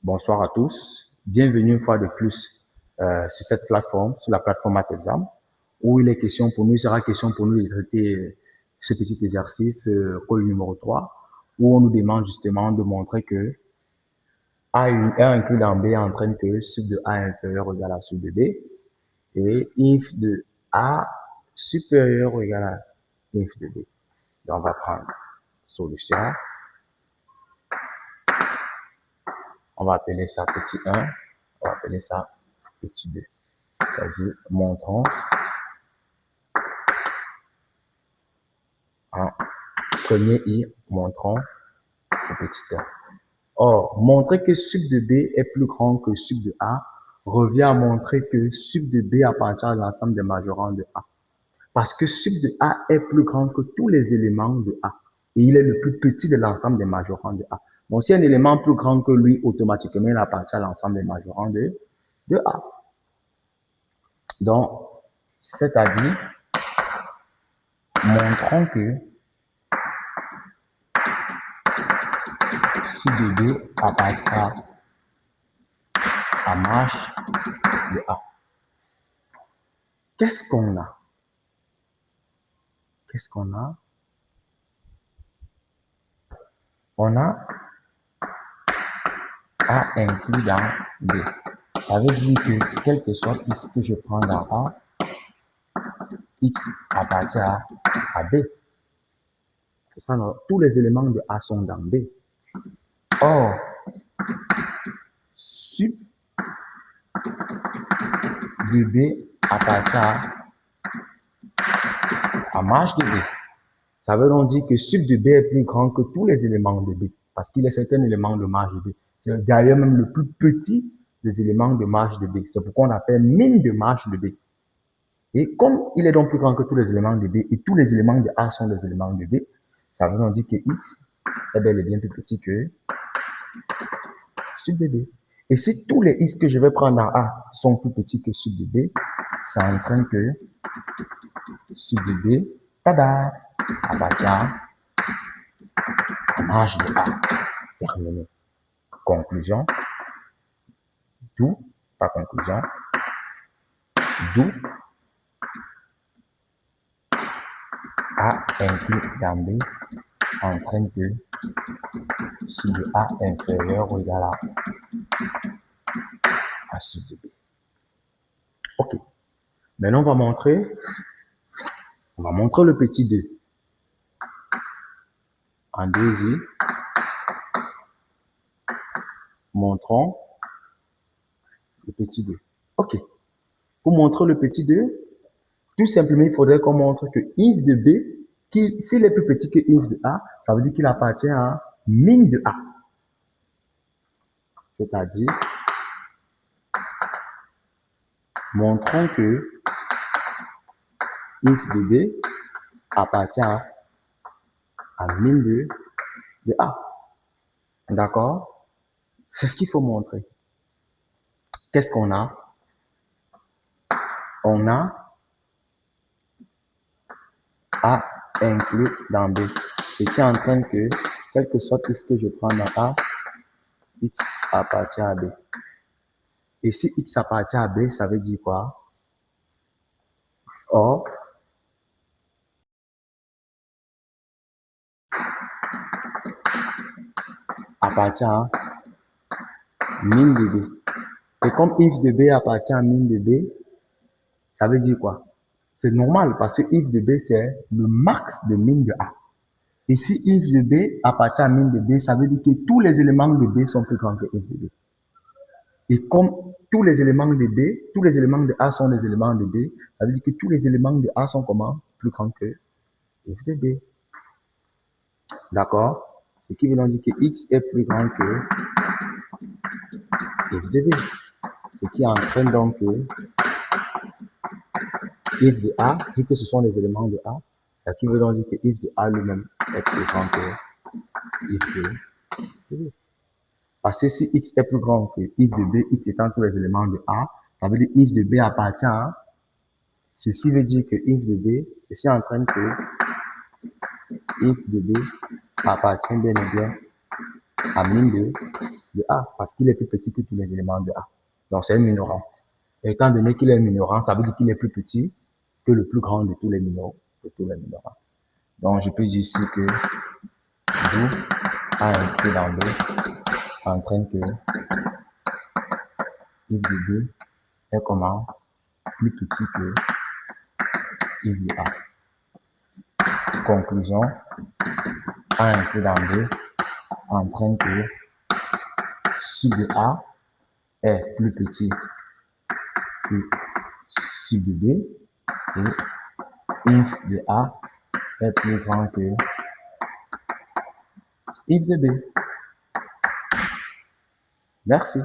Bonsoir à tous. Bienvenue une fois de plus sur cette plateforme, sur la plateforme Mathexam, où il est question pour nous, il sera question pour nous de traiter ce petit exercice, call numéro 3, où on nous demande justement de montrer que A inclus dans B entraîne que sub de A inférieur ou égal à sub de B, et if de A supérieur ou égal à if de B. Donc, on va prendre solution. On va appeler ça petit 1, on va appeler ça petit 2. C'est-à-dire, montrons en premier I, montrons au petit 1. Or, montrer que sub de B est plus grand que sub de A revient à montrer que sub de B appartient à l'ensemble des majorants de A. Parce que sub de A est plus grand que tous les éléments de A. Et il est le plus petit de l'ensemble des majorants de A. Donc, si un élément plus grand que lui, automatiquement, il appartient à l'ensemble des majorants de A. Donc, c'est-à-dire, montrons que sub de B appartient à marge de A. Qu'est-ce qu'on a? Qu'est-ce qu'on a? On a A inclus dans B. Ça veut dire que, quel que soit X que je prends dans A, X appartient à B. C'est ça, non? Tous les éléments de A sont dans B. Or, sub de B appartient à marge de B. Ça veut donc dire que sub de B est plus grand que tous les éléments de B, parce qu'il est un élément de marge de B. C'est d'ailleurs même le plus petit des éléments de marge de B. C'est pourquoi on appelle min de marge de B. Et comme il est donc plus grand que tous les éléments de B, et tous les éléments de A sont des éléments de B, ça veut donc dire que X est bel et bien plus petit que sub de B. Et si tous les X que je vais prendre en A sont plus petits que sub de B, ça entraîne que sub de B, tada, appartient à marge de A. Terminé. Conclusion. D'où, par conclusion, d'où A inclus dans B entraîne que sub de A inférieur ou égal à sub de B. Ok. Maintenant, on va montrer le petit 2. En 2i, montrons le petit 2. Ok. Pour montrer le petit 2, tout simplement, il faudrait qu'on montre que if de B, s'il est plus petit que if de A, ça veut dire qu'il appartient à min de A. C'est-à-dire, montrons que if de B appartient à min de A. D'accord? C'est ce qu'il faut montrer. Qu'est-ce qu'on a? On a A inclus dans B. Ce qui entraîne que, quel que soit X que je prends dans A, X appartient à B. Et si X appartient à B, ça veut dire quoi? Or, appartient à min de B. Et comme if de B appartient à min de B, ça veut dire quoi? C'est normal parce que if de B, c'est le max de min de A. Et si if de B appartient à min de B, ça veut dire que tous les éléments de B sont plus grands que if de B. Et comme tous les éléments de B, tous les éléments de A sont des éléments de B, ça veut dire que tous les éléments de A sont comment? Plus grands que if de B. D'accord? Ce qui veut donc dire que X est plus grand que if de B. Ce qui entraîne donc que if de A, vu que ce sont les éléments de A, ce qui veut donc dire que if de A lui-même est plus grand que if de B. Parce que si X est plus grand que if de B, X étant tous les éléments de A, ça veut dire que if de B appartient à. Ceci veut dire que if de B, ceci entraîne que if de B appartient bien et bien à min de de A parce qu'il est plus petit que tous les éléments de A. Donc, c'est un minorant. Et étant donné qu'il est minorant, ça veut dire qu'il est plus petit que le plus grand de tous les minorants. Donc, je peux dire ici que d'où A inclus dans B entraîne que if de B est comment plus petit que if de A. Conclusion, A inclus dans B entraîne que si de A est plus petit que si de B et if de A est plus grand que if de B. Merci.